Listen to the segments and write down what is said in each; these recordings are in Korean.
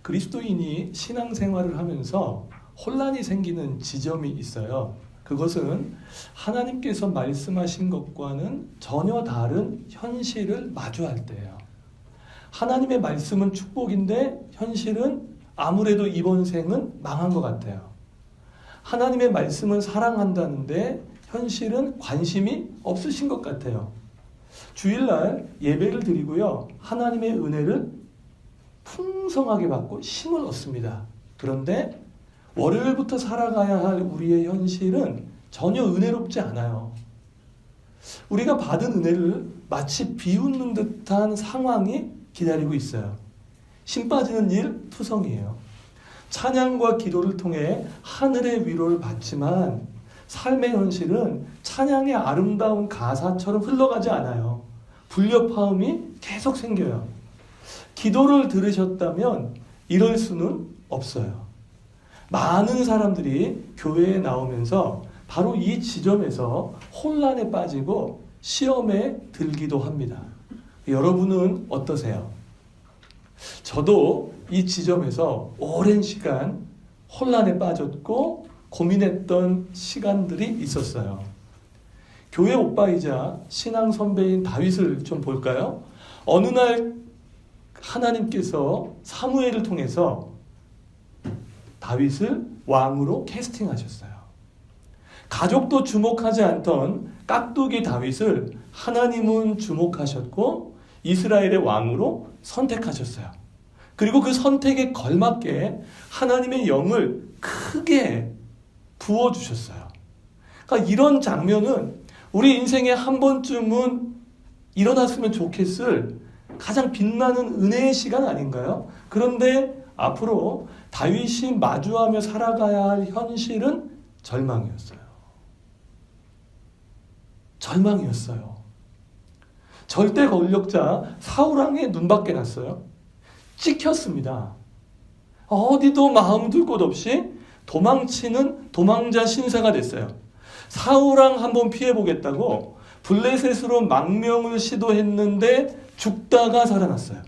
그리스도인이 신앙생활을 하면서 혼란이 생기는 지점이 있어요. 그것은 하나님께서 말씀하신 것과는 전혀 다른 현실을 마주할 때예요. 하나님의 말씀은 축복인데 현실은 아무래도 이번 생은 망한 것 같아요. 하나님의 말씀은 사랑한다는데 현실은 관심이 없으신 것 같아요. 주일날 예배를 드리고요. 하나님의 은혜를 풍성하게 받고 힘을 얻습니다. 그런데 월요일부터 살아가야 할 우리의 현실은 전혀 은혜롭지 않아요. 우리가 받은 은혜를 마치 비웃는 듯한 상황이 기다리고 있어요. 심 빠지는 일 투성이에요. 찬양과 기도를 통해 하늘의 위로를 받지만 삶의 현실은 찬양의 아름다운 가사처럼 흘러가지 않아요. 불협화음이 계속 생겨요. 기도를 들으셨다면 이럴 수는 없어요. 많은 사람들이 교회에 나오면서 바로 이 지점에서 혼란에 빠지고 시험에 들기도 합니다. 여러분은 어떠세요? 저도 이 지점에서 오랜 시간 혼란에 빠졌고 고민했던 시간들이 있었어요. 교회 오빠이자 신앙 선배인 다윗을 좀 볼까요? 어느 날 하나님께서 사무엘을 통해서 다윗을 왕으로 캐스팅하셨어요. 가족도 주목하지 않던 깍두기 다윗을 하나님은 주목하셨고 이스라엘의 왕으로 선택하셨어요. 그리고 그 선택에 걸맞게 하나님의 영을 크게 부어주셨어요. 그러니까 이런 장면은 우리 인생에 한 번쯤은 일어났으면 좋겠을 가장 빛나는 은혜의 시간 아닌가요? 그런데 앞으로 다윗이 마주하며 살아가야 할 현실은 절망이었어요. 절망이었어요. 절대 권력자 사울왕의 눈밖에 났어요. 찍혔습니다. 어디도 마음 둘 곳 없이 도망치는 도망자 신세가 됐어요. 사울왕 한번 피해보겠다고 블레셋으로 망명을 시도했는데 죽다가 살아났어요.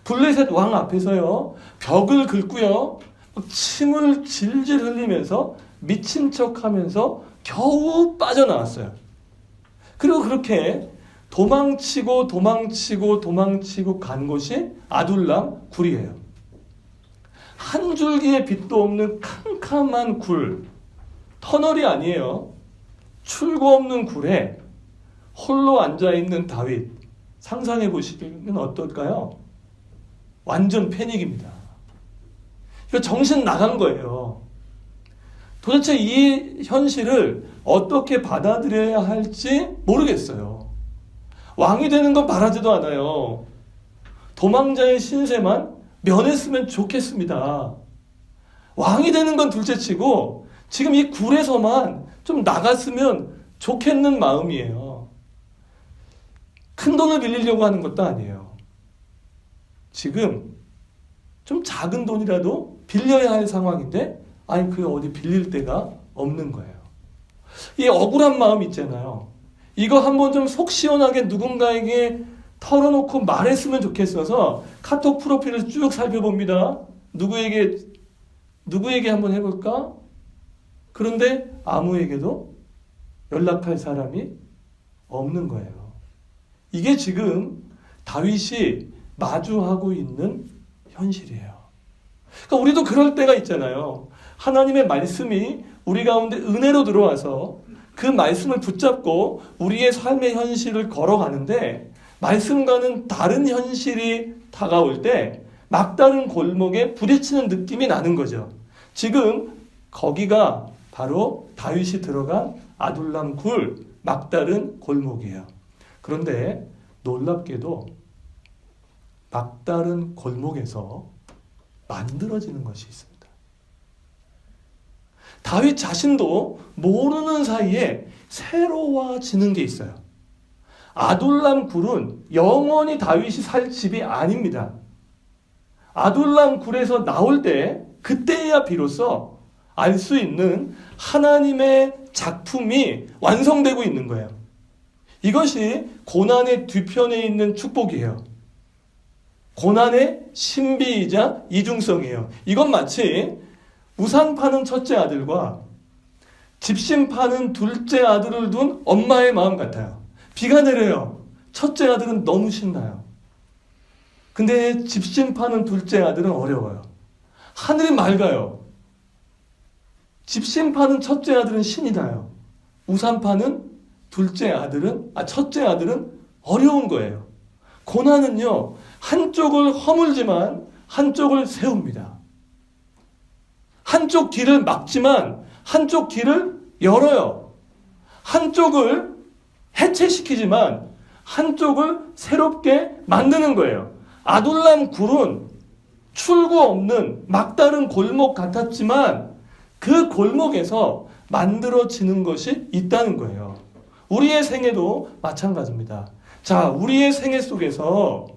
블레셋 왕 앞에서요, 벽을 긁고요, 침을 질질 흘리면서 미친 척하면서 겨우 빠져나왔어요. 그리고 그렇게 도망치고 간 곳이 아둘람 굴이에요. 한 줄기의 빛도 없는 캄캄한 굴, 터널이 아니에요. 출구 없는 굴에 홀로 앉아있는 다윗, 상상해 보시면 어떨까요? 완전 패닉입니다. 이거 정신 나간 거예요. 도대체 이 현실을 어떻게 받아들여야 할지 모르겠어요. 왕이 되는 건 바라지도 않아요. 도망자의 신세만 면했으면 좋겠습니다. 왕이 되는 건 둘째치고 지금 이 굴에서만 좀 나갔으면 좋겠는 마음이에요. 큰 돈을 빌리려고 하는 것도 아니에요. 지금 좀 작은 돈이라도 빌려야 할 상황인데 아니 그게 어디 빌릴 데가 없는 거예요. 이 억울한 마음 있잖아요. 이거 한번 좀 속 시원하게 누군가에게 털어놓고 말했으면 좋겠어서 카톡 프로필을 쭉 살펴봅니다. 누구에게 한번 해볼까? 그런데 아무에게도 연락할 사람이 없는 거예요. 이게 지금 다윗이 마주하고 있는 현실이에요. 그러니까 우리도 그럴 때가 있잖아요. 하나님의 말씀이 우리 가운데 은혜로 들어와서 그 말씀을 붙잡고 우리의 삶의 현실을 걸어가는데 말씀과는 다른 현실이 다가올 때 막다른 골목에 부딪히는 느낌이 나는 거죠. 지금 거기가 바로 다윗이 들어간 아둘람 굴 막다른 골목이에요. 그런데 놀랍게도 막다른 골목에서 만들어지는 것이 있습니다. 다윗 자신도 모르는 사이에 새로워지는 게 있어요. 아둘람 굴은 영원히 다윗이 살 집이 아닙니다. 아둘람 굴에서 나올 때 그때야 비로소 알 수 있는 하나님의 작품이 완성되고 있는 거예요. 이것이 고난의 뒤편에 있는 축복이에요. 고난의 신비이자 이중성이에요. 이건 마치 우산 파는 첫째 아들과 집신 파는 둘째 아들을 둔 엄마의 마음 같아요. 비가 내려요. 첫째 아들은 너무 신나요. 근데 집신 파는 둘째 아들은 어려워요. 하늘이 맑아요. 집신 파는 첫째 아들은 신이 나요. 우산 파는 첫째 아들은 어려운 거예요. 고난은요, 한쪽을 허물지만 한쪽을 세웁니다. 한쪽 길을 막지만 한쪽 길을 열어요. 한쪽을 해체시키지만 한쪽을 새롭게 만드는 거예요. 아둘람 굴은 출구 없는 막다른 골목 같았지만 그 골목에서 만들어지는 것이 있다는 거예요. 우리의 생애도 마찬가지입니다. 자, 우리의 생애 속에서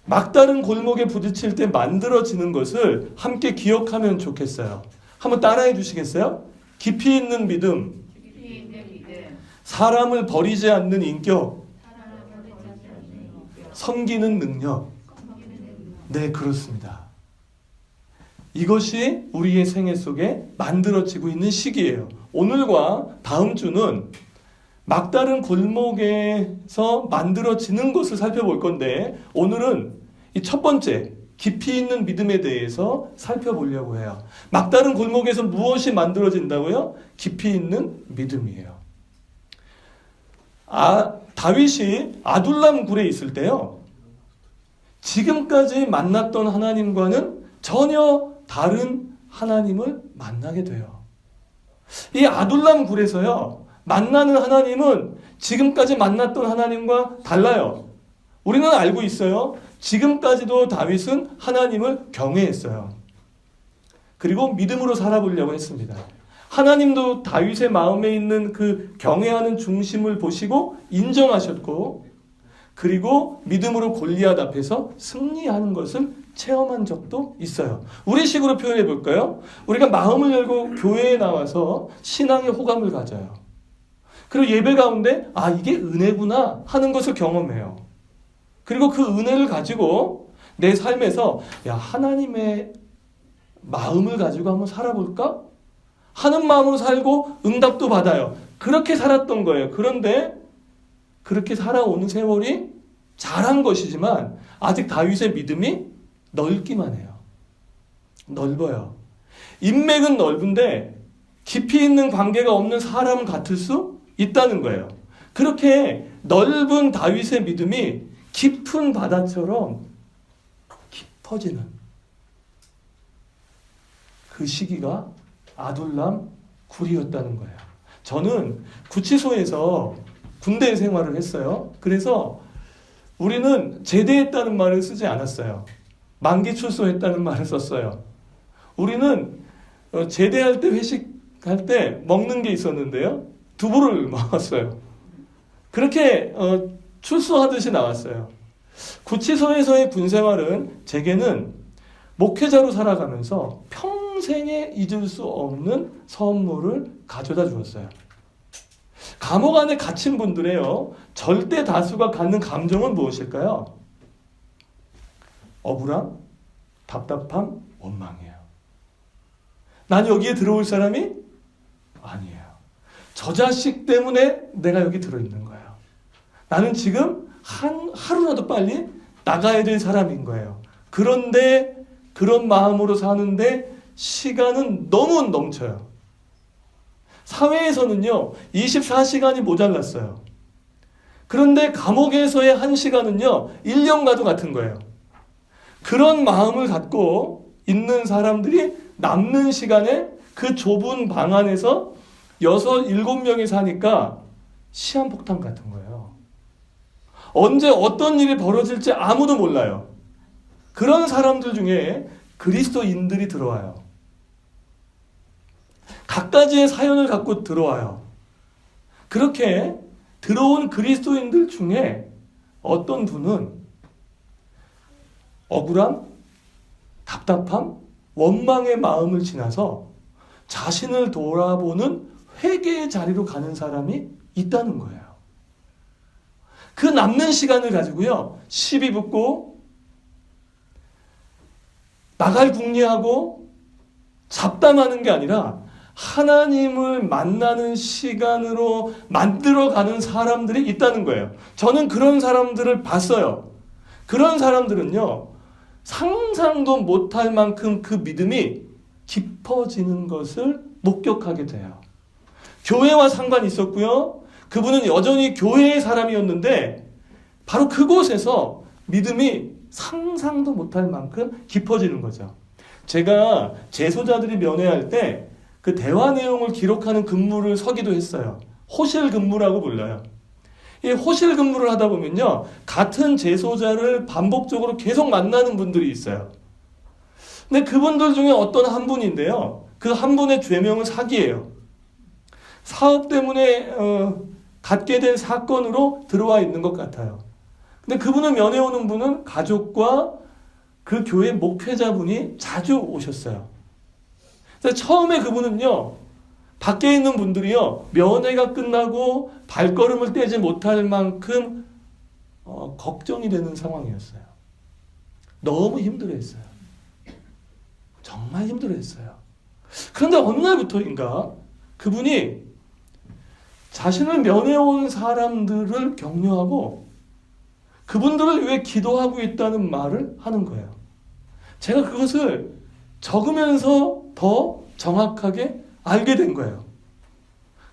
막다른 골목에 부딪힐 때 만들어지는 것을 함께 기억하면 좋겠어요. 한번 따라해 주시겠어요? 깊이 있는 믿음, 사람을 버리지 않는 인격, 섬기는 능력. 네, 그렇습니다. 이것이 우리의 생애 속에 만들어지고 있는 시기예요. 오늘과 다음 주는 막다른 골목에서 만들어지는 것을 살펴볼 건데, 오늘은 이 첫 번째 깊이 있는 믿음에 대해서 살펴보려고 해요. 막다른 골목에서 무엇이 만들어진다고요? 깊이 있는 믿음이에요. 다윗이 아둘람 굴에 있을 때요, 지금까지 만났던 하나님과는 전혀 다른 하나님을 만나게 돼요. 이 아둘람 굴에서요, 만나는 하나님은 지금까지 만났던 하나님과 달라요. 우리는 알고 있어요. 지금까지도 다윗은 하나님을 경외했어요. 그리고 믿음으로 살아보려고 했습니다. 하나님도 다윗의 마음에 있는 그 경외하는 중심을 보시고 인정하셨고, 그리고 믿음으로 골리앗 앞에서 승리하는 것을 체험한 적도 있어요. 우리 식으로 표현해 볼까요? 우리가 마음을 열고 교회에 나와서 신앙의 호감을 가져요. 그리고 예배 가운데 이게 은혜구나 하는 것을 경험해요. 그리고 그 은혜를 가지고 내 삶에서 하나님의 마음을 가지고 한번 살아볼까? 하는 마음으로 살고 응답도 받아요. 그렇게 살았던 거예요. 그런데 그렇게 살아오는 세월이 잘한 것이지만 아직 다윗의 믿음이 넓기만 해요. 넓어요. 인맥은 넓은데 깊이 있는 관계가 없는 사람 같을 수 있다는 거예요. 그렇게 넓은 다윗의 믿음이 깊은 바다처럼 깊어지는 그 시기가 아둘람 굴이었다는 거예요. 저는 구치소에서 군대 생활을 했어요. 그래서 우리는 제대했다는 말을 쓰지 않았어요. 만기 출소했다는 말을 썼어요. 우리는 제대할 때 회식할 때 먹는 게 있었는데요. 두부를 먹었어요. 그렇게 출소하듯이 나왔어요. 구치소에서의 군생활은 제게는 목회자로 살아가면서 평생에 잊을 수 없는 선물을 가져다 주었어요. 감옥 안에 갇힌 분들의요, 절대 다수가 갖는 감정은 무엇일까요? 억울함, 답답함, 원망이에요. 난 여기에 들어올 사람이 아니에요. 저 자식 때문에 내가 여기 들어있는 거예요. 나는 지금 하루라도 빨리 나가야 될 사람인 거예요. 그런데 그런 마음으로 사는데 시간은 너무 넘쳐요. 사회에서는요, 24시간이 모자랐어요. 그런데 감옥에서의 1시간은요, 1년과도 같은 거예요. 그런 마음을 갖고 있는 사람들이 남는 시간에 그 좁은 방 안에서 6, 7명이 사니까 시한폭탄 같은 거예요. 언제 어떤 일이 벌어질지 아무도 몰라요. 그런 사람들 중에 그리스도인들이 들어와요. 갖가지의 사연을 갖고 들어와요. 그렇게 들어온 그리스도인들 중에 어떤 분은 억울함, 답답함, 원망의 마음을 지나서 자신을 돌아보는 회개의 자리로 가는 사람이 있다는 거예요. 그 남는 시간을 가지고요, 시비 붙고 나갈 궁리하고 잡담하는 게 아니라 하나님을 만나는 시간으로 만들어가는 사람들이 있다는 거예요. 저는 그런 사람들을 봤어요. 그런 사람들은요, 상상도 못할 만큼 그 믿음이 깊어지는 것을 목격하게 돼요. 교회와 상관이 있었고요. 그분은 여전히 교회의 사람이었는데 바로 그곳에서 믿음이 상상도 못할 만큼 깊어지는 거죠. 제가 재소자들이 면회할 때 그 대화 내용을 기록하는 근무를 서기도 했어요. 호실 근무라고 불러요. 이 호실 근무를 하다 보면요, 같은 재소자를 반복적으로 계속 만나는 분들이 있어요. 근데 그분들 중에 어떤 한 분인데요, 그 한 분의 죄명은 사기예요. 사업 때문에 갖게 된 사건으로 들어와 있는 것 같아요. 근데 그분을 면회 오는 분은 가족과 그 교회 목회자분이 자주 오셨어요. 그래서 처음에 그분은요, 밖에 있는 분들이요, 면회가 끝나고 발걸음을 떼지 못할 만큼 걱정이 되는 상황이었어요. 너무 힘들어했어요. 정말 힘들어했어요. 그런데 어느 날부터인가 그분이 자신을 면회 온 사람들을 격려하고 그분들을 위해 기도하고 있다는 말을 하는 거예요. 제가 그것을 적으면서 더 정확하게 알게 된 거예요.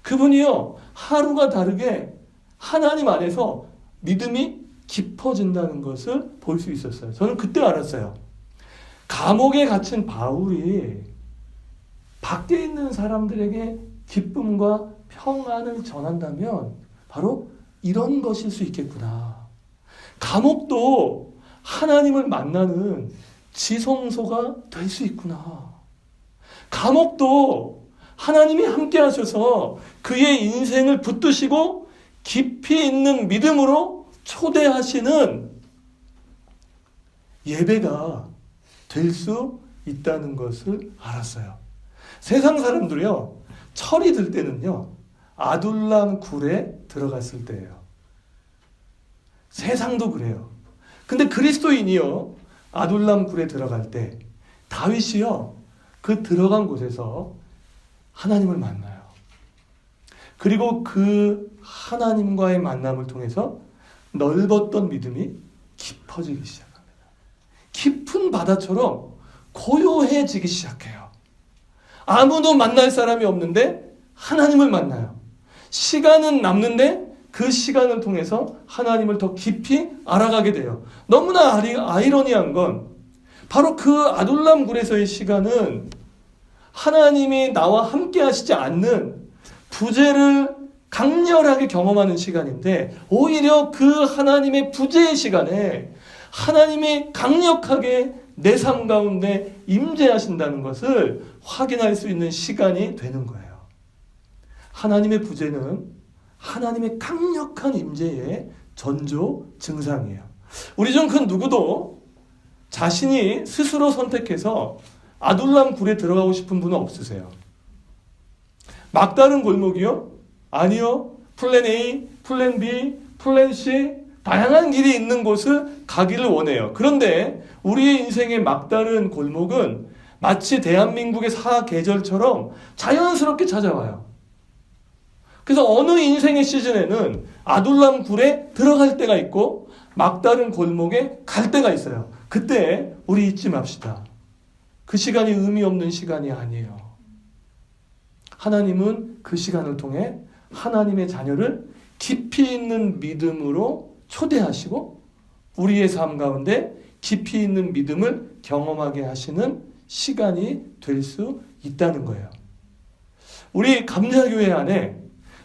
그분이요, 하루가 다르게 하나님 안에서 믿음이 깊어진다는 것을 볼 수 있었어요. 저는 그때 알았어요. 감옥에 갇힌 바울이 밖에 있는 사람들에게 기쁨과 평안을 전한다면 바로 이런 것일 수 있겠구나. 감옥도 하나님을 만나는 지성소가 될 수 있구나. 감옥도 하나님이 함께 하셔서 그의 인생을 붙드시고 깊이 있는 믿음으로 초대하시는 예배가 될 수 있다는 것을 알았어요. 세상 사람들이요, 철이 들 때는요, 아둘람 굴에 들어갔을 때예요. 세상도 그래요. 근데 그리스도인이요, 아둘람 굴에 들어갈 때 다윗이요, 그 들어간 곳에서 하나님을 만나요. 그리고 그 하나님과의 만남을 통해서 넓었던 믿음이 깊어지기 시작합니다. 깊은 바다처럼 고요해지기 시작해요. 아무도 만날 사람이 없는데 하나님을 만나요. 시간은 남는데 그 시간을 통해서 하나님을 더 깊이 알아가게 돼요. 너무나 아이러니한 건 바로 그 아둘람 굴에서의 시간은 하나님이 나와 함께 하시지 않는 부재를 강렬하게 경험하는 시간인데, 오히려 그 하나님의 부재의 시간에 하나님이 강력하게 내 삶 가운데 임재하신다는 것을 확인할 수 있는 시간이 되는 거예요. 하나님의 부재는 하나님의 강력한 임재의 전조 증상이에요. 우리 중 그 누구도 자신이 스스로 선택해서 아둘람 굴에 들어가고 싶은 분은 없으세요? 막다른 골목이요? 아니요. 플랜 A, 플랜 B, 플랜 C, 다양한 길이 있는 곳을 가기를 원해요. 그런데 우리의 인생의 막다른 골목은 마치 대한민국의 사계절처럼 자연스럽게 찾아와요. 그래서 어느 인생의 시즌에는 아둘람 굴에 들어갈 때가 있고 막다른 골목에 갈 때가 있어요. 그때 우리 잊지 맙시다. 그 시간이 의미 없는 시간이 아니에요. 하나님은 그 시간을 통해 하나님의 자녀를 깊이 있는 믿음으로 초대하시고 우리의 삶 가운데 깊이 있는 믿음을 경험하게 하시는 시간이 될 수 있다는 거예요. 우리 감자교회 안에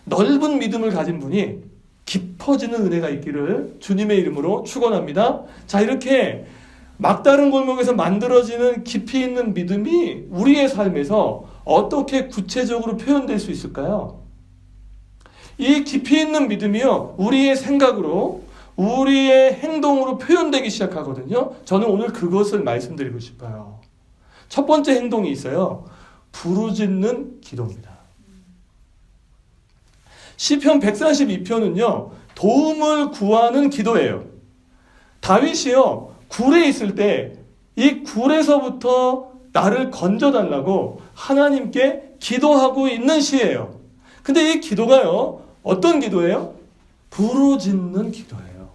넓은 믿음을 가진 분이 깊어지는 은혜가 있기를 주님의 이름으로 축원합니다. 자, 이렇게 막다른 골목에서 만들어지는 깊이 있는 믿음이 우리의 삶에서 어떻게 구체적으로 표현될 수 있을까요? 이 깊이 있는 믿음이요, 우리의 생각으로, 우리의 행동으로 표현되기 시작하거든요. 저는 오늘 그것을 말씀드리고 싶어요. 첫 번째 행동이 있어요. 부르짖는 기도입니다. 시편 142편은요, 도움을 구하는 기도예요. 다윗이요, 굴에 있을 때 이 굴에서부터 나를 건져달라고 하나님께 기도하고 있는 시예요. 근데 이 기도가요, 어떤 기도예요? 부르짖는 기도예요.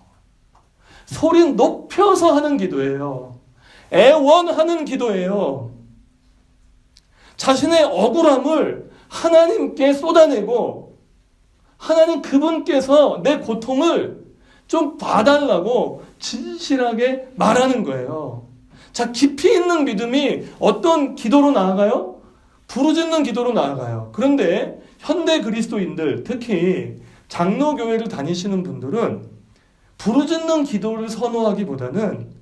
소리 높여서 하는 기도예요. 애원하는 기도예요. 자신의 억울함을 하나님께 쏟아내고 하나님 그분께서 내 고통을 좀 봐달라고 진실하게 말하는 거예요. 자, 깊이 있는 믿음이 어떤 기도로 나아가요? 부르짖는 기도로 나아가요. 그런데 현대 그리스도인들, 특히 장로교회를 다니시는 분들은 부르짖는 기도를 선호하기보다는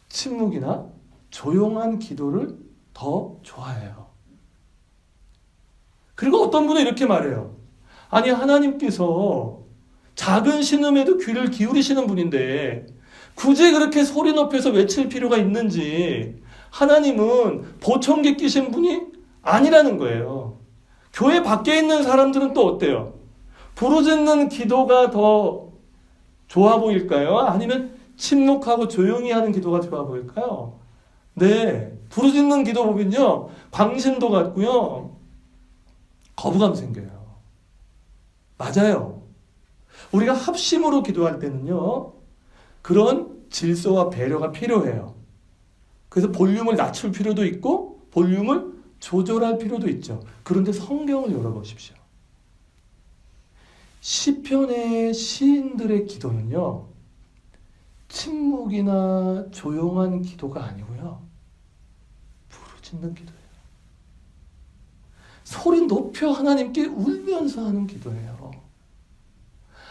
침묵이나 조용한 기도를 더 좋아해요. 그리고 어떤 분은 이렇게 말해요. 아니, 하나님께서 작은 신음에도 귀를 기울이시는 분인데 굳이 그렇게 소리 높여서 외칠 필요가 있는지, 하나님은 보청기 끼신 분이 아니라는 거예요. 교회 밖에 있는 사람들은 또 어때요? 부르짖는 기도가 더 좋아 보일까요? 아니면 침묵하고 조용히 하는 기도가 좋아 보일까요? 네, 부르짖는 기도 보면요, 광신도 같고요, 거부감 생겨요. 맞아요. 우리가 합심으로 기도할 때는요, 그런 질서와 배려가 필요해요. 그래서 볼륨을 낮출 필요도 있고 볼륨을 조절할 필요도 있죠. 그런데 성경을 열어보십시오. 시편의 시인들의 기도는요, 침묵이나 조용한 기도가 아니고요, 부르짖는 기도예요. 소리 높여 하나님께 울면서 하는 기도예요.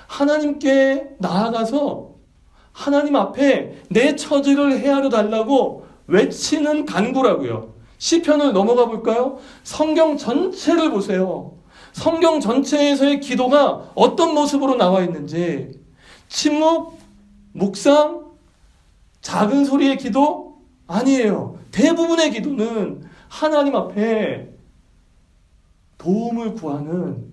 하나님께 나아가서 하나님 앞에 내 처지를 헤아려 달라고 외치는 간구라고요. 시편을 넘어가 볼까요? 성경 전체를 보세요. 성경 전체에서의 기도가 어떤 모습으로 나와 있는지. 침묵, 묵상, 작은 소리의 기도? 아니에요. 대부분의 기도는 하나님 앞에 도움을 구하는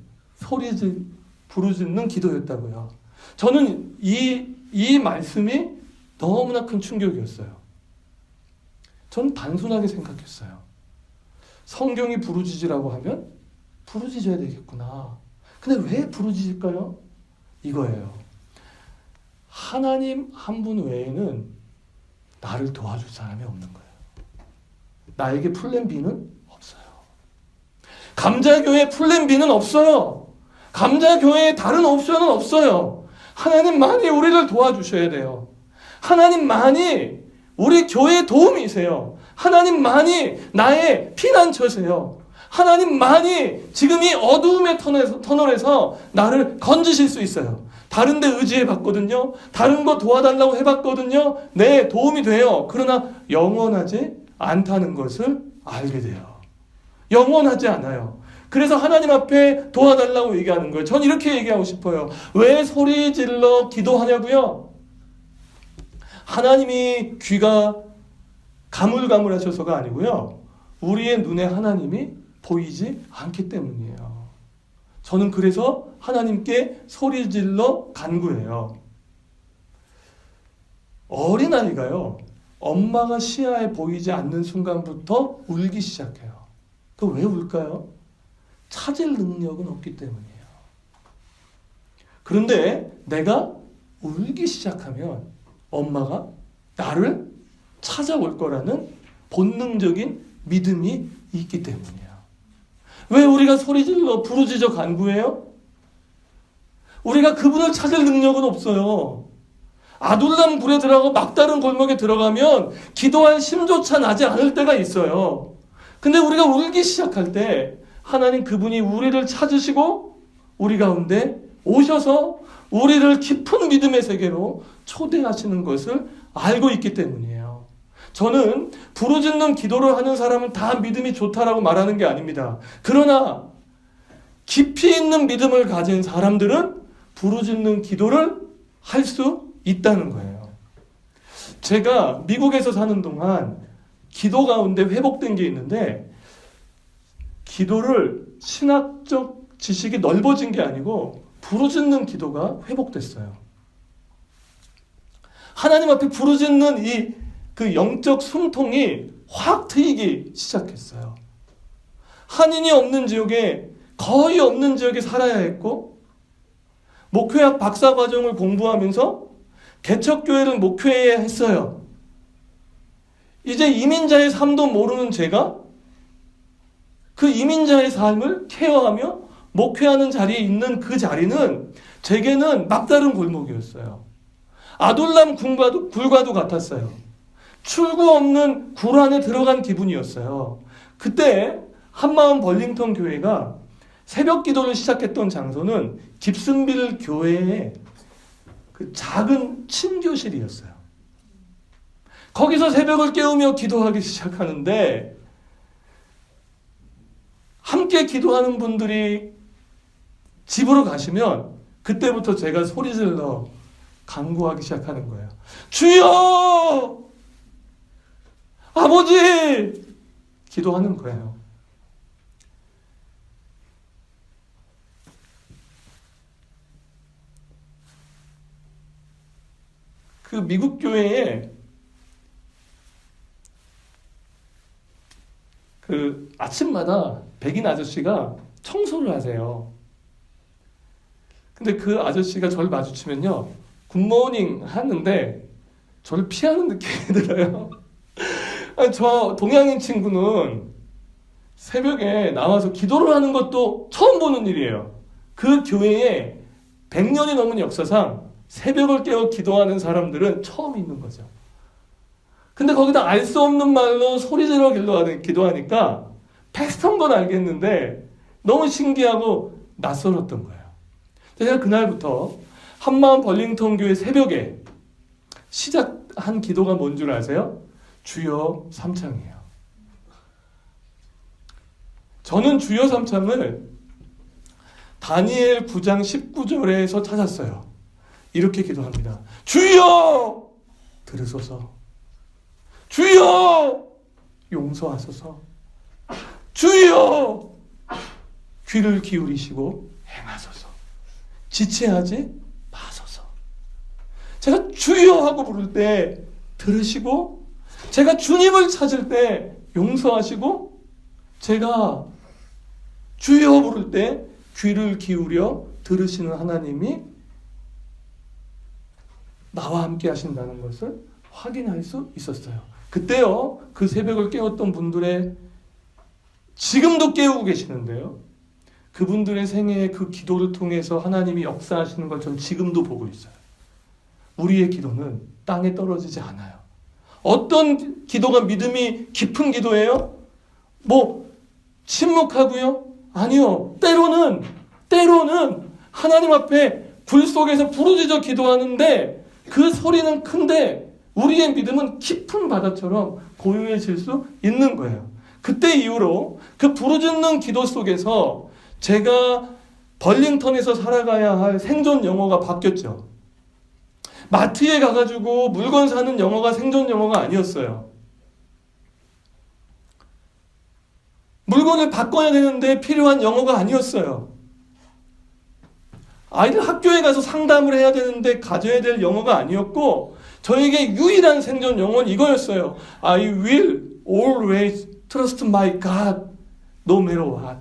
부르짖는 기도였다고요. 저는 이 말씀이 너무나 큰 충격이었어요. 전 단순하게 생각했어요. 성경이 부르짖으라고 하면 부르짖어야 되겠구나. 근데 왜 부르짖을까요? 이거예요. 하나님 한 분 외에는 나를 도와줄 사람이 없는 거예요. 나에게 플랜 B는 없어요. 감자교회 플랜 B는 없어요. 감자교회에 다른 옵션은 없어요. 하나님만이 우리를 도와주셔야 돼요. 하나님만이 우리 교회의 도움이세요. 하나님만이 나의 피난처세요. 하나님만이 지금 이 어두움의 터널에서 나를 건지실 수 있어요. 다른 데 의지해봤거든요. 다른 거 도와달라고 해봤거든요. 네, 도움이 돼요. 그러나 영원하지 않다는 것을 알게 돼요. 영원하지 않아요. 그래서 하나님 앞에 도와달라고 얘기하는 거예요. 전 이렇게 얘기하고 싶어요. 왜 소리 질러 기도하냐고요? 하나님이 귀가 가물가물하셔서가 아니고요, 우리의 눈에 하나님이 보이지 않기 때문이에요. 저는 그래서 하나님께 소리 질러 간구해요. 어린아이가요, 엄마가 시야에 보이지 않는 순간부터 울기 시작해요. 그 왜 울까요? 찾을 능력은 없기 때문이에요. 그런데 내가 울기 시작하면 엄마가 나를 찾아올 거라는 본능적인 믿음이 있기 때문이에요. 왜 우리가 소리질러 부르짖어 간구해요? 우리가 그분을 찾을 능력은 없어요. 아둘람 굴에 들어가고 막다른 골목에 들어가면 기도할 심조차 나지 않을 때가 있어요. 근데 우리가 울기 시작할 때 하나님 그분이 우리를 찾으시고 우리 가운데 오셔서 우리를 깊은 믿음의 세계로 초대하시는 것을 알고 있기 때문이에요. 저는 부르짖는 기도를 하는 사람은 다 믿음이 좋다라고 말하는 게 아닙니다. 그러나 깊이 있는 믿음을 가진 사람들은 부르짖는 기도를 할 수 있다는 거예요. 제가 미국에서 사는 동안 기도 가운데 회복된 게 있는데, 기도를 신학적 지식이 넓어진 게 아니고 부르짖는 기도가 회복됐어요. 하나님 앞에 부르짖는 이 그 영적 숨통이 확 트이기 시작했어요. 한인이 없는 지역에, 거의 없는 지역에 살아야 했고, 목회학 박사과정을 공부하면서 개척교회를 목회해야 했어요. 이제 이민자의 삶도 모르는 제가 그 이민자의 삶을 케어하며 목회하는 자리에 있는 그 자리는 제게는 막다른 골목이었어요. 아둘람 굴과도 같았어요. 출구 없는 굴 안에 들어간 기분이었어요. 그때 한마음 벌링턴 교회가 새벽 기도를 시작했던 장소는 깁슨빌 교회의 그 작은 침교실이었어요. 거기서 새벽을 깨우며 기도하기 시작하는데 함께 기도하는 분들이 집으로 가시면 그때부터 제가 소리질러 간구하기 시작하는 거예요. 주여! 아버지! 기도하는 거예요. 그 미국 교회에 그 아침마다 백인 아저씨가 청소를 하세요. 근데 그 아저씨가 저를 마주치면요, 굿모닝 하는데 저를 피하는 느낌이 들어요. 저 동양인 친구는 새벽에 나와서 기도를 하는 것도 처음 보는 일이에요. 그 교회에 100년이 넘은 역사상 새벽을 깨워 기도하는 사람들은 처음 있는 거죠. 근데 거기다 알 수 없는 말로 소리지르러 기도하니까 패스트인 건 알겠는데 너무 신기하고 낯설었던 거예요. 제가 그날부터 한마음 벌링턴 교회 새벽에 시작한 기도가 뭔 줄 아세요? 주여 삼창이에요. 저는 주여 삼창을 다니엘 9장 19절에서 찾았어요. 이렇게 기도합니다. 주여 들으소서. 주여 용서하소서. 주여 귀를 기울이시고 행하소서. 지체하지 마소서. 제가 주여 하고 부를 때 들으시고, 제가 주님을 찾을 때 용서하시고, 제가 주여 부를 때 귀를 기울여 들으시는 하나님이 나와 함께 하신다는 것을 확인할 수 있었어요. 그때요, 그 새벽을 깨웠던 분들의, 지금도 깨우고 계시는데요, 그분들의 생애의 그 기도를 통해서 하나님이 역사하시는 걸 저는 지금도 보고 있어요. 우리의 기도는 땅에 떨어지지 않아요. 어떤 기도가 믿음이 깊은 기도예요? 뭐 침묵하고요? 아니요. 때로는 하나님 앞에 불 속에서 부르짖어 기도하는데 그 소리는 큰데 우리의 믿음은 깊은 바다처럼 고요해질 수 있는 거예요. 그때 이후로 그 부르짖는 기도 속에서 제가 벌링턴에서 살아가야 할 생존 영어가 바뀌었죠. 마트에 가가지고 물건 사는 영어가 생존 영어가 아니었어요. 물건을 바꿔야 되는데 필요한 영어가 아니었어요. 아이들 학교에 가서 상담을 해야 되는데 가져야 될 영어가 아니었고, 저에게 유일한 생존 영어는 이거였어요. I will always trust my God, no matter what.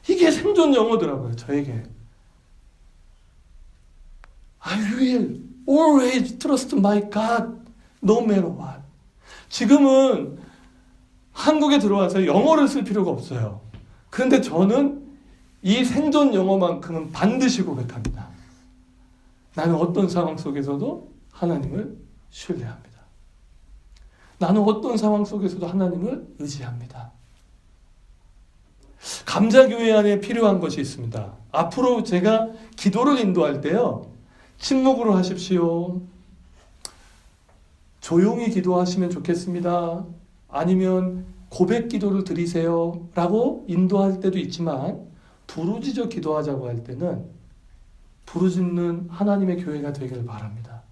이게 생존 영어더라고요, 저에게. I will always trust my God, no matter what. 지금은 한국에 들어와서 영어를 쓸 필요가 없어요. 그런데 저는 이 생존 영어만큼은 반드시 고백합니다. 나는 어떤 상황 속에서도 하나님을 신뢰합니다. 나는 어떤 상황 속에서도 하나님을 의지합니다. 감자교회 안에 필요한 것이 있습니다. 앞으로 제가 기도를 인도할 때요, 침묵으로 하십시오. 조용히 기도하시면 좋겠습니다. 아니면 고백 기도를 드리세요 라고 인도할 때도 있지만, 부르짖어 기도하자고 할 때는 부르짖는 하나님의 교회가 되기를 바랍니다.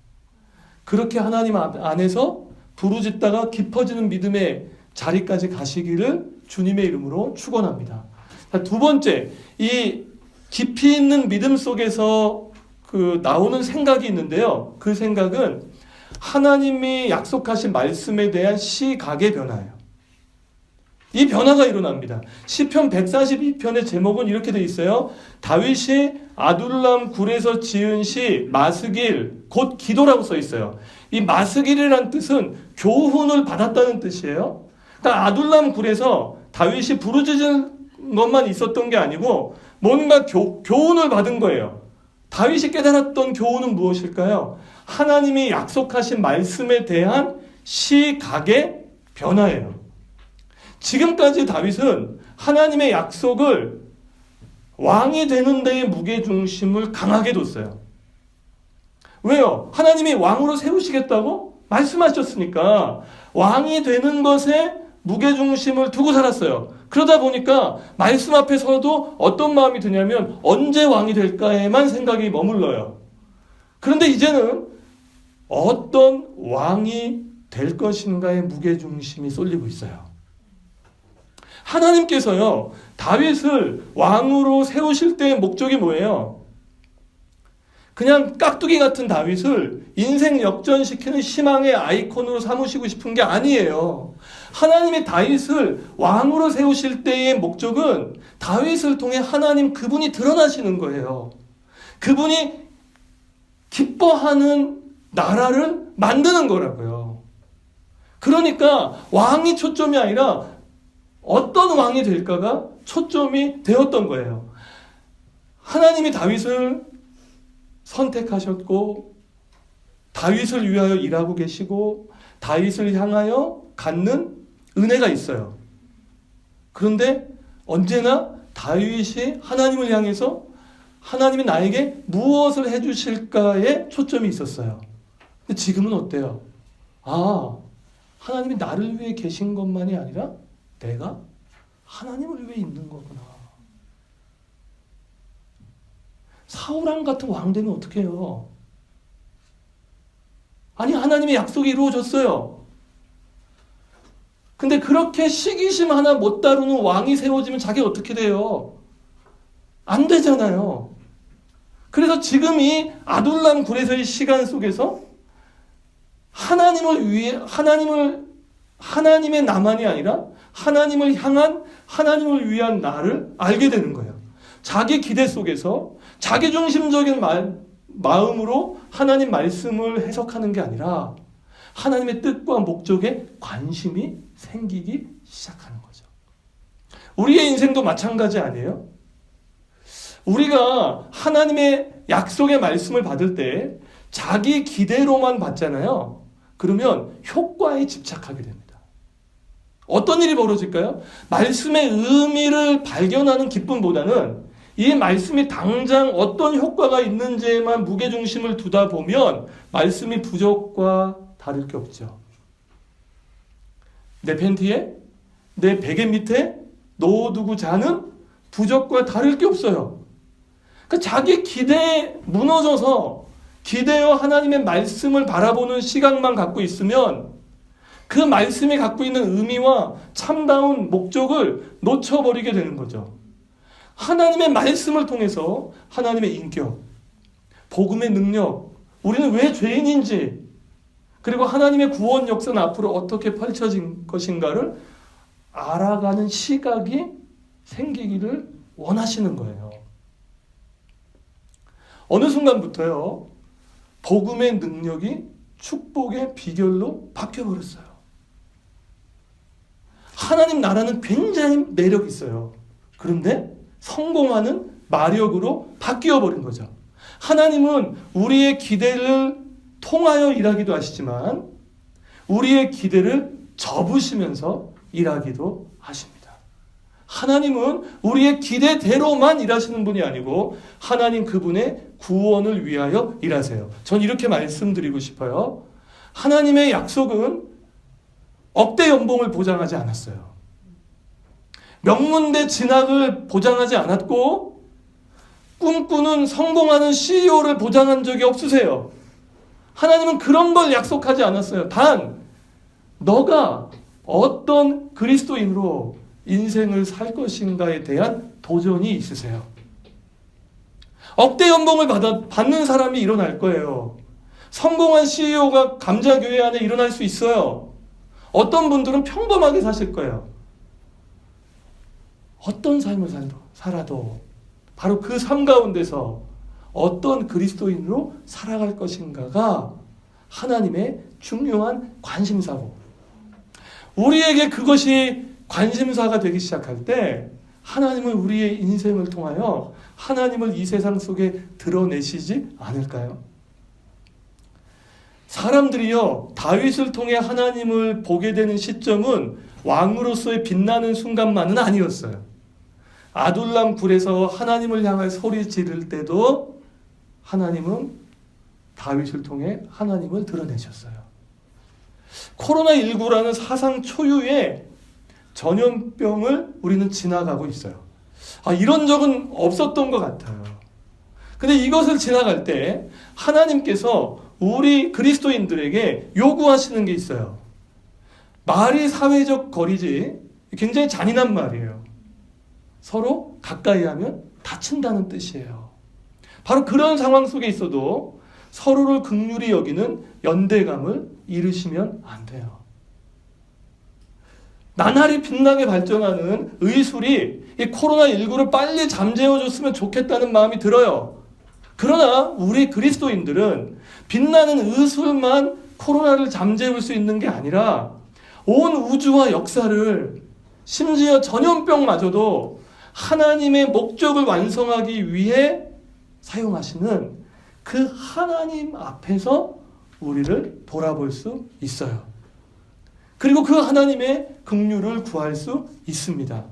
그렇게 하나님 안에서 부르짖다가 깊어지는 믿음의 자리까지 가시기를 주님의 이름으로 축원합니다. 두 번째, 이 깊이 있는 믿음 속에서 나오는 생각이 있는데요. 그 생각은 하나님이 약속하신 말씀에 대한 시각의 변화예요. 이 변화가 일어납니다. 시편 142편의 제목은 이렇게 되어 있어요. 다윗이 아둘람 굴에서 지은 시 마스길 곧 기도라고 써 있어요. 이 마스길이라는 뜻은 교훈을 받았다는 뜻이에요. 그러니까 아둘람 굴에서 다윗이 부르짖은 것만 있었던 게 아니고 뭔가 교훈을 받은 거예요. 다윗이 깨달았던 교훈은 무엇일까요? 하나님이 약속하신 말씀에 대한 시각의 변화예요. 지금까지 다윗은 하나님의 약속을 왕이 되는 데에 무게중심을 강하게 뒀어요. 왜요? 하나님이 왕으로 세우시겠다고 말씀하셨으니까 왕이 되는 것에 무게중심을 두고 살았어요. 그러다 보니까 말씀 앞에 서도 어떤 마음이 드냐면 언제 왕이 될까에만 생각이 머물러요. 그런데 이제는 어떤 왕이 될 것인가에 무게중심이 쏠리고 있어요. 하나님께서요, 다윗을 왕으로 세우실 때의 목적이 뭐예요? 그냥 깍두기 같은 다윗을 인생 역전시키는 희망의 아이콘으로 삼으시고 싶은 게 아니에요. 하나님이 다윗을 왕으로 세우실 때의 목적은 다윗을 통해 하나님 그분이 드러나시는 거예요. 그분이 기뻐하는 나라를 만드는 거라고요. 그러니까 왕이 초점이 아니라 어떤 왕이 될까가 초점이 되었던 거예요. 하나님이 다윗을 선택하셨고 다윗을 위하여 일하고 계시고 다윗을 향하여 갖는 은혜가 있어요. 그런데 언제나 다윗이 하나님을 향해서 하나님이 나에게 무엇을 해주실까에 초점이 있었어요. 근데 지금은 어때요? 하나님이 나를 위해 계신 것만이 아니라 내가 하나님을 위해 있는 거구나. 사울왕 같은 왕 되면 어떻게 해요? 아니, 하나님의 약속이 이루어졌어요. 근데 그렇게 시기심 하나 못 다루는 왕이 세워지면 자기가 어떻게 돼요? 안 되잖아요. 그래서 지금 이 아둘람 굴에서의 시간 속에서 하나님을 위해, 하나님의 나만이 아니라 하나님을 향한, 하나님을 위한 나를 알게 되는 거예요. 자기 기대 속에서 자기 중심적인 마음으로 하나님 말씀을 해석하는 게 아니라 하나님의 뜻과 목적에 관심이 생기기 시작하는 거죠. 우리의 인생도 마찬가지 아니에요? 우리가 하나님의 약속의 말씀을 받을 때 자기 기대로만 받잖아요. 그러면 효과에 집착하게 됩니다. 어떤 일이 벌어질까요? 말씀의 의미를 발견하는 기쁨보다는 이 말씀이 당장 어떤 효과가 있는지에만 무게중심을 두다 보면 말씀이 부족과 다를 게 없죠. 내 팬티에, 내 베개 밑에 넣어두고 자는 부족과 다를 게 없어요. 그러니까 자기 기대에 무너져서 기대어 하나님의 말씀을 바라보는 시각만 갖고 있으면 그 말씀이 갖고 있는 의미와 참다운 목적을 놓쳐버리게 되는 거죠. 하나님의 말씀을 통해서 하나님의 인격, 복음의 능력, 우리는 왜 죄인인지, 그리고 하나님의 구원 역사는 앞으로 어떻게 펼쳐진 것인가를 알아가는 시각이 생기기를 원하시는 거예요. 어느 순간부터요, 복음의 능력이 축복의 비결로 바뀌어버렸어요. 하나님 나라는 굉장히 매력이 있어요. 그런데 성공하는 마력으로 바뀌어버린 거죠. 하나님은 우리의 기대를 통하여 일하기도 하시지만 우리의 기대를 접으시면서 일하기도 하십니다. 하나님은 우리의 기대대로만 일하시는 분이 아니고 하나님 그분의 구원을 위하여 일하세요. 전 이렇게 말씀드리고 싶어요. 하나님의 약속은 억대 연봉을 보장하지 않았어요. 명문대 진학을 보장하지 않았고 꿈꾸는 성공하는 CEO를 보장한 적이 없으세요. 하나님은 그런 걸 약속하지 않았어요. 단 너가 어떤 그리스도인으로 인생을 살 것인가에 대한 도전이 있으세요. 억대 연봉을 받는 사람이 일어날 거예요. 성공한 CEO가 감자교회 안에 일어날 수 있어요. 어떤 분들은 평범하게 사실 거예요. 어떤 삶을 살아도 바로 그 삶 가운데서 어떤 그리스도인으로 살아갈 것인가가 하나님의 중요한 관심사고, 우리에게 그것이 관심사가 되기 시작할 때 하나님은 우리의 인생을 통하여 하나님을 이 세상 속에 드러내시지 않을까요? 사람들이요, 다윗을 통해 하나님을 보게 되는 시점은 왕으로서의 빛나는 순간만은 아니었어요. 아둘람 굴에서 하나님을 향해 소리 지를 때도 하나님은 다윗을 통해 하나님을 드러내셨어요. 코로나19라는 사상 초유의 전염병을 우리는 지나가고 있어요. 이런 적은 없었던 것 같아요. 근데 이것을 지나갈 때 하나님께서 우리 그리스도인들에게 요구하시는 게 있어요. 말이 사회적 거리지, 굉장히 잔인한 말이에요. 서로 가까이 하면 다친다는 뜻이에요. 바로 그런 상황 속에 있어도 서로를 긍휼히 여기는 연대감을 잃으시면 안 돼요. 나날이 빛나게 발전하는 의술이 이 코로나19를 빨리 잠재워줬으면 좋겠다는 마음이 들어요. 그러나 우리 그리스도인들은 빛나는 의술만 코로나를 잠재울 수 있는 게 아니라 온 우주와 역사를, 심지어 전염병마저도 하나님의 목적을 완성하기 위해 사용하시는 그 하나님 앞에서 우리를 돌아볼 수 있어요. 그리고 그 하나님의 긍휼을 구할 수 있습니다.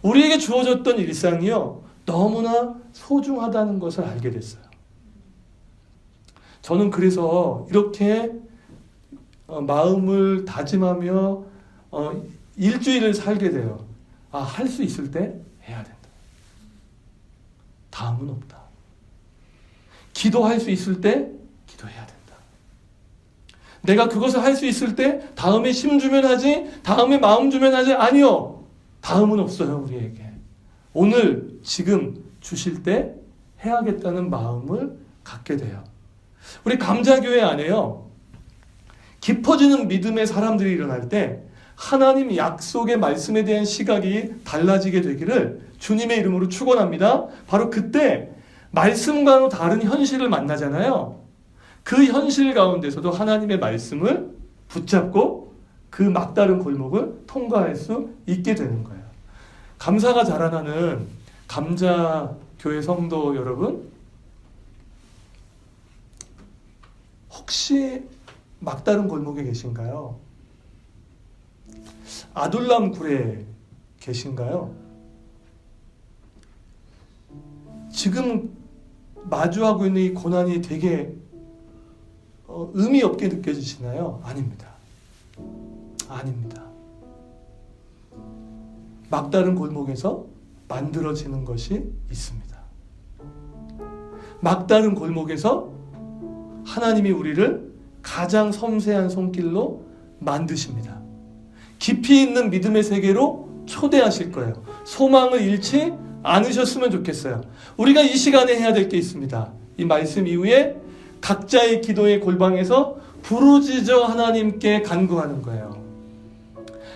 우리에게 주어졌던 일상이요, 너무나 소중하다는 것을 알게 됐어요. 저는 그래서 이렇게 마음을 다짐하며 일주일을 살게 돼요. 할 수 있을 때 해야 된다. 다음은 없다. 기도할 수 있을 때 기도해야 된다. 내가 그것을 할 수 있을 때 다음에 힘 주면 하지, 다음에 마음 주면 하지, 아니요. 다음은 없어요, 우리에게. 오늘 지금 주실 때 해야겠다는 마음을 갖게 돼요. 우리 감자교회 안에요, 깊어지는 믿음의 사람들이 일어날 때 하나님 약속의 말씀에 대한 시각이 달라지게 되기를 주님의 이름으로 축원합니다. 바로 그때 말씀과는 다른 현실을 만나잖아요. 그 현실 가운데서도 하나님의 말씀을 붙잡고 그 막다른 골목을 통과할 수 있게 되는 거예요. 감사가 자라나는 감자교회 성도 여러분, 혹시 막다른 골목에 계신가요? 아둘람 굴에 계신가요? 지금 마주하고 있는 이 고난이 되게 의미 없게 느껴지시나요? 아닙니다. 아닙니다. 막다른 골목에서 만들어지는 것이 있습니다. 막다른 골목에서 하나님이 우리를 가장 섬세한 손길로 만드십니다. 깊이 있는 믿음의 세계로 초대하실 거예요. 소망을 잃지 않으셨으면 좋겠어요. 우리가 이 시간에 해야 될 게 있습니다. 이 말씀 이후에 각자의 기도의 골방에서 부르짖어 하나님께 간구하는 거예요.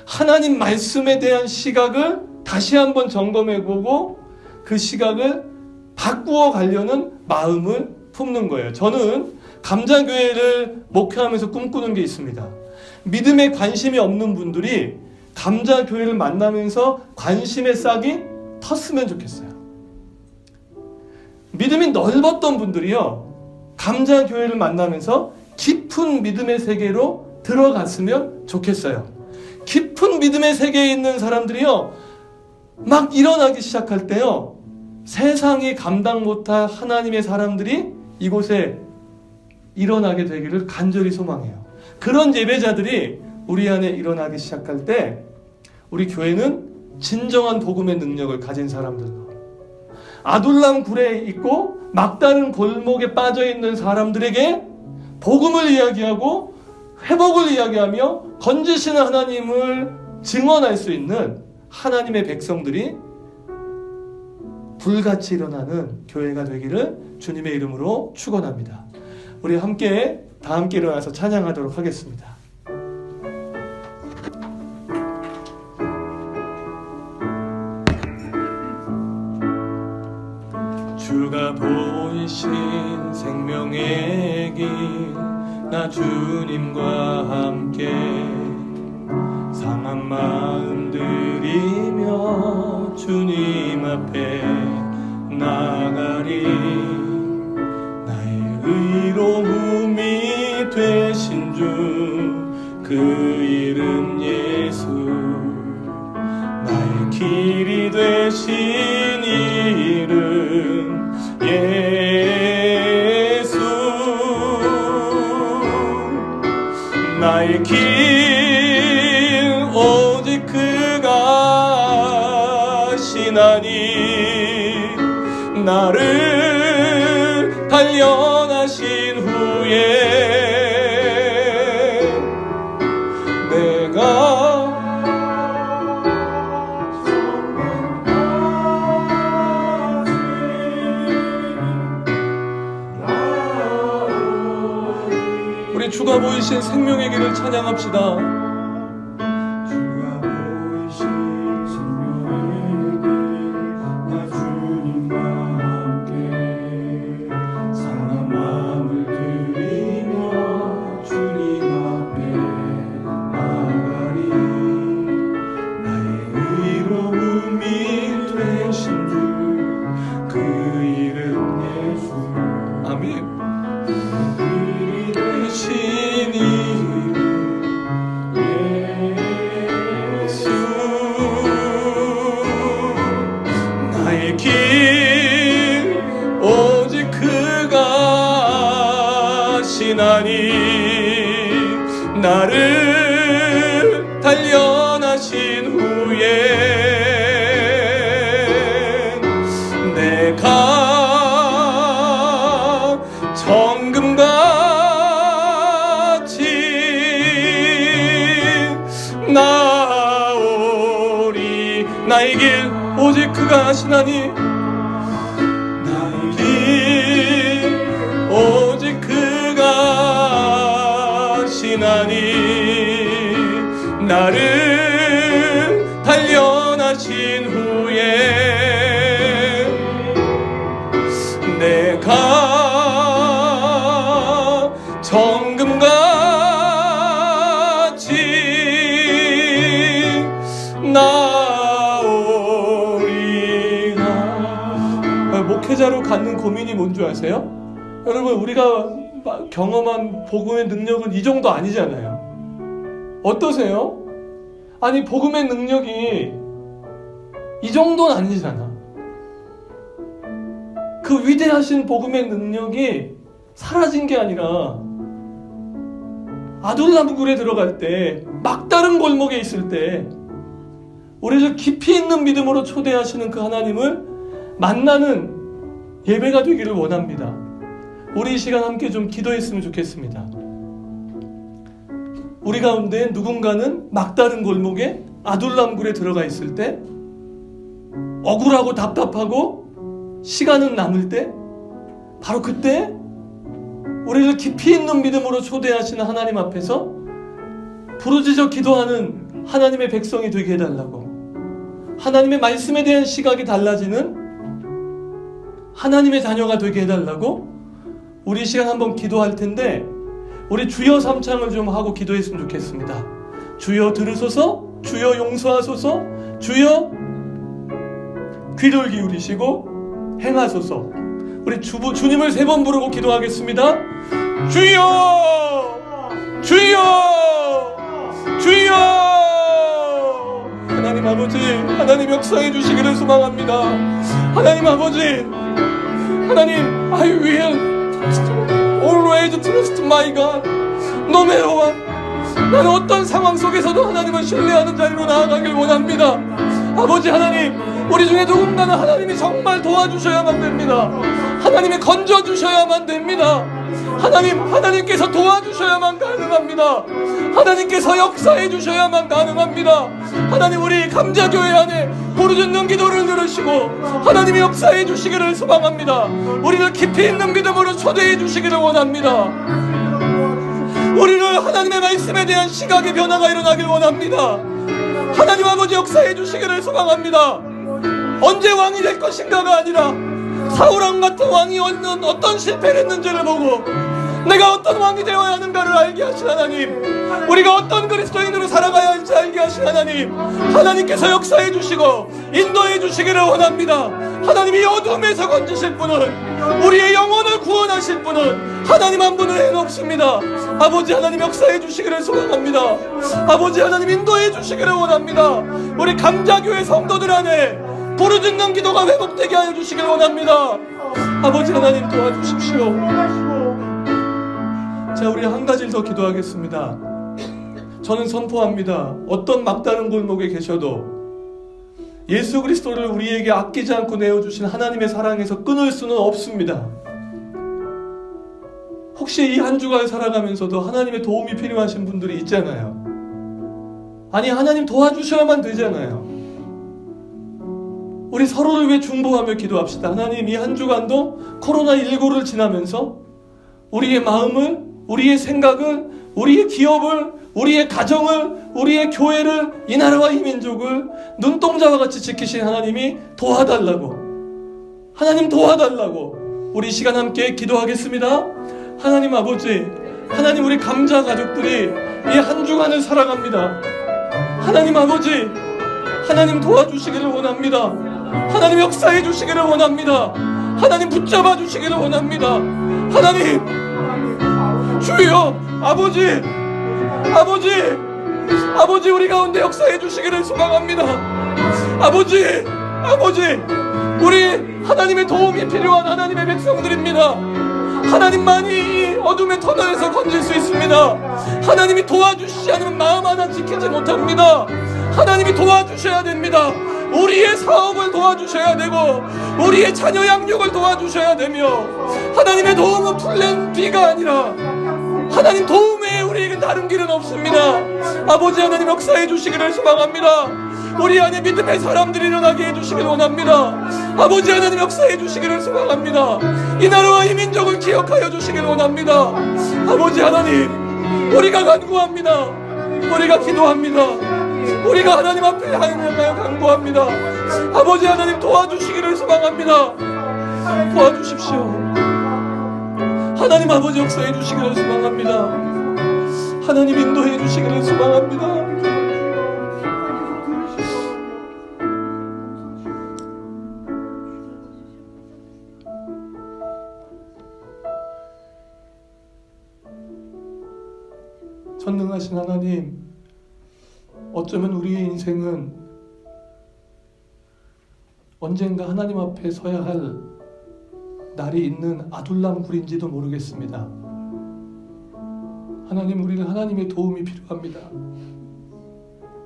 하나님 말씀에 대한 시각을 다시 한번 점검해보고 그 시각을 바꾸어 가려는 마음을 품는 거예요. 저는 감자교회를 목회하면서 꿈꾸는 게 있습니다. 믿음에 관심이 없는 분들이 감자교회를 만나면서 관심의 싹이 텄으면 좋겠어요. 믿음이 넓었던 분들이요, 감자교회를 만나면서 깊은 믿음의 세계로 들어갔으면 좋겠어요. 깊은 믿음의 세계에 있는 사람들이요, 막 일어나기 시작할 때요, 세상이 감당 못할 하나님의 사람들이 이곳에 일어나게 되기를 간절히 소망해요. 그런 예배자들이 우리 안에 일어나기 시작할 때 우리 교회는 진정한 복음의 능력을 가진 사람들로, 아둘람 굴에 있고 막다른 골목에 빠져있는 사람들에게 복음을 이야기하고 회복을 이야기하며 건지시는 하나님을 증언할 수 있는 하나님의 백성들이 불같이 일어나는 교회가 되기를 주님의 이름으로 축원합니다. 우리 다 함께 일어나서 찬양하도록 하겠습니다. 주가 보이신 생명의 길, 나 주님과 함께 상한 마음 들이며 주님 앞에 나가리. 나의 의로움이 되신 주, 그 이름 예수. 나의 길이 되신 이름 예수. 나의 길 오직 그가 아시나니. 나를 단련하신 후에 내가 우리 주가 보이신 생명의 길을 찬양합시다. 나의 길 오직 그가 아시나니. 나를 단련하신 후에 내가 정금같이 나오리. 나의 길 오직 그가 아시나니. 나의 길 오직 그가 아시나니. 나를 단련하신 후에 내가 정금같이 목회자로 갖는 고민이 뭔지 아세요? 여러분, 우리가 경험한 복음의 능력은 이 정도 아니잖아요. 어떠세요? 아니, 복음의 능력이 이 정도는 아니잖아. 그 위대하신 복음의 능력이 사라진 게 아니라 아둘람굴에 들어갈 때, 막다른 골목에 있을 때 우리를 깊이 있는 믿음으로 초대하시는 그 하나님을 만나는 예배가 되기를 원합니다. 우리 이 시간 함께 좀 기도했으면 좋겠습니다. 우리 가운데 누군가는 막다른 골목에 아둘람굴에 들어가 있을 때, 억울하고 답답하고 시간은 남을 때, 바로 그때 우리를 깊이 있는 믿음으로 초대하시는 하나님 앞에서 부르짖어 기도하는 하나님의 백성이 되게 해달라고, 하나님의 말씀에 대한 시각이 달라지는 하나님의 자녀가 되게 해달라고 우리 이 시간 한번 기도할 텐데, 우리 주여 삼창을 좀 하고 기도했으면 좋겠습니다. 주여 들으소서, 주여 용서하소서, 주여 귀를 기울이시고 행하소서. 우리 주님을 3번 부르고 기도하겠습니다. 주여, 주여, 주여. 하나님 아버지, 하나님 역사해 주시기를 소망합니다. 하나님 아버지, 하나님, I will always trust my God. No matter what. 나는 어떤 상황 속에서도 하나님을 신뢰하는 자리로 나아가길 원합니다. 아버지 하나님, 우리 중에 누군가는 하나님이 정말 도와주셔야만 됩니다. 하나님이 건져주셔야만 됩니다. 하나님께서 도와주셔야만 가능합니다. 하나님께서 역사해 주셔야만 가능합니다. 하나님, 우리 감자교회 안에 부르짖는 기도를 들으시고 하나님이 역사해 주시기를 소망합니다. 우리를 깊이 있는 믿음으로 초대해 주시기를 원합니다. 우리를 하나님의 말씀에 대한 시각의 변화가 일어나길 원합니다. 하나님 아버지, 역사해 주시기를 소망합니다. 언제 왕이 될 것인가가 아니라 사울왕 같은 왕이 어떤 실패를 했는지를 보고 내가 어떤 왕이 되어야 하는가를 알게 하신 하나님, 우리가 어떤 그리스도인으로 살아가야 할지 알게 하신 하나님, 하나님께서 역사해 주시고 인도해 주시기를 원합니다. 하나님이 어둠에서 건지실 분은, 우리의 영혼을 구원하실 분은 하나님 한 분을 외에는 없습니다. 아버지 하나님, 역사해 주시기를 소망합니다. 아버지 하나님, 인도해 주시기를 원합니다. 우리 감자교회 성도들 안에 부르짖는 기도가 회복되게 하여 주시기를 원합니다. 아버지 하나님, 도와주십시오. 자, 우리 한 가지를 더 기도하겠습니다. 저는 선포합니다. 어떤 막다른 골목에 계셔도 예수 그리스도를 우리에게 아끼지 않고 내어주신 하나님의 사랑에서 끊을 수는 없습니다. 혹시 이 한 주간을 살아가면서도 하나님의 도움이 필요하신 분들이 있잖아요. 아니, 하나님 도와주셔야만 되잖아요. 우리 서로를 위해 중보하며 기도합시다. 하나님, 이 한 주간도 코로나19를 지나면서 우리의 마음을, 우리의 생각을, 우리의 기업을, 우리의 가정을, 우리의 교회를, 이 나라와 이 민족을 눈동자와 같이 지키신 하나님이 도와달라고, 하나님 도와달라고 우리 시간 함께 기도하겠습니다. 하나님 아버지, 하나님, 우리 감자 가족들이 이 한 주간을 살아갑니다. 하나님 아버지, 하나님 도와주시기를 원합니다. 하나님 역사해 주시기를 원합니다. 하나님 붙잡아 주시기를 원합니다. 하나님, 주여, 아버지, 우리 가운데 역사해 주시기를 소망합니다. 아버지, 우리 하나님의 도움이 필요한 하나님의 백성들입니다. 하나님만이 이 어둠의 터널에서 건질 수 있습니다. 하나님이 도와주시지 않으면 마음 하나 지키지 못합니다. 하나님이 도와주셔야 됩니다. 우리의 사업을 도와주셔야 되고 우리의 자녀 양육을 도와주셔야 되며, 하나님의 도움은 플랜 B가 아니라 하나님 도움 외에 우리에게 다른 길은 없습니다. 아버지 하나님, 역사해 주시기를 소망합니다. 우리 안에 믿음의 사람들이 일어나게 해주시기를 원합니다. 아버지 하나님, 역사해 주시기를 소망합니다. 이 나라와 이 민족을 기억하여 주시기를 원합니다. 아버지 하나님, 우리가 간구합니다. 우리가 기도합니다. 우리가 하나님 앞에 하나님을 간구합니다. 아버지 하나님, 도와주시기를 소망합니다. 도와주십시오. 하나님 아버지, 역사해 주시기를 소망합니다. 하나님, 인도해 주시기를 소망합니다. 전능하신 하나님, 어쩌면 우리의 인생은 언젠가 하나님 앞에 서야 할 날이 있는 아둘람굴인지도 모르겠습니다. 하나님, 우리는 하나님의 도움이 필요합니다.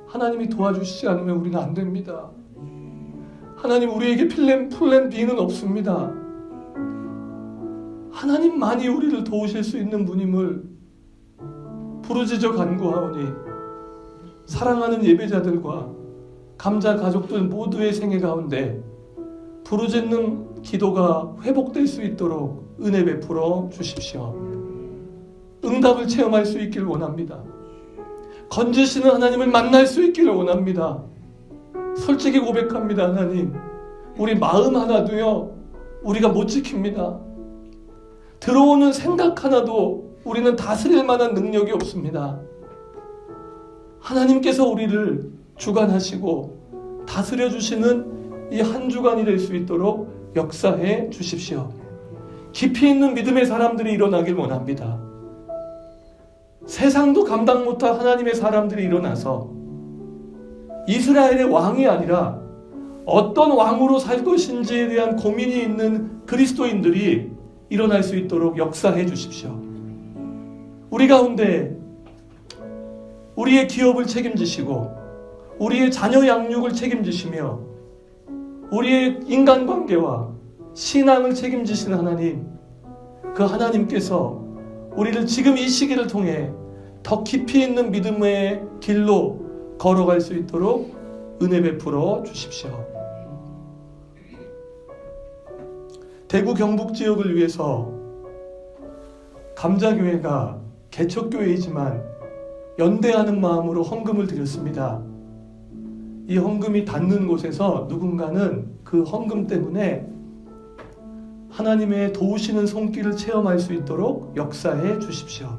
하나님이 도와주시지 않으면 우리는 안 됩니다. 하나님, 우리에게 플랜 B는 없습니다. 하나님만이 우리를 도우실 수 있는 분임을 부르짖어 간구하오니, 사랑하는 예배자들과 감자 가족들 모두의 생애 가운데 부르짖는 기도가 회복될 수 있도록 은혜 베풀어 주십시오. 응답을 체험할 수 있기를 원합니다. 건지시는 하나님을 만날 수 있기를 원합니다. 솔직히 고백합니다. 하나님, 우리 마음 하나도요, 우리가 못 지킵니다. 들어오는 생각 하나도 우리는 다스릴 만한 능력이 없습니다. 하나님께서 우리를 주관하시고 다스려 주시는 이 한 주간이 될 수 있도록 역사해 주십시오. 깊이 있는 믿음의 사람들이 일어나길 원합니다. 세상도 감당 못할 하나님의 사람들이 일어나서 이스라엘의 왕이 아니라 어떤 왕으로 살 것인지에 대한 고민이 있는 그리스도인들이 일어날 수 있도록 역사해 주십시오. 우리 가운데 우리의 기업을 책임지시고 우리의 자녀 양육을 책임지시며 우리의 인간관계와 신앙을 책임지시는 하나님, 그 하나님께서 우리를 지금 이 시기를 통해 더 깊이 있는 믿음의 길로 걸어갈 수 있도록 은혜 베풀어 주십시오. 대구 경북 지역을 위해서 감자교회가 개척교회이지만 연대하는 마음으로 헌금을 드렸습니다. 이 헌금이 닿는 곳에서 누군가는 그 헌금 때문에 하나님의 도우시는 손길을 체험할 수 있도록 역사해 주십시오.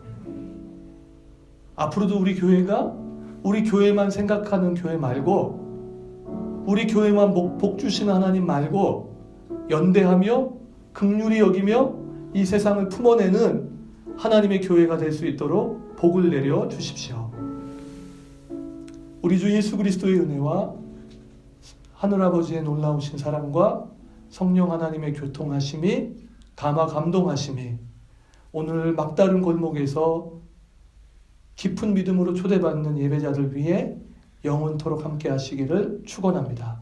앞으로도 우리 교회가 우리 교회만 생각하는 교회 말고, 우리 교회만 복 주시는 하나님 말고 연대하며 긍휼히 여기며 이 세상을 품어내는 하나님의 교회가 될 수 있도록 복을 내려 주십시오. 우리 주 예수 그리스도의 은혜와 하늘아버지의 놀라우신 사랑과 성령 하나님의 교통하심이, 감화 감동하심이 오늘 막다른 골목에서 깊은 믿음으로 초대받는 예배자들 위해 영원토록 함께 하시기를 축원합니다.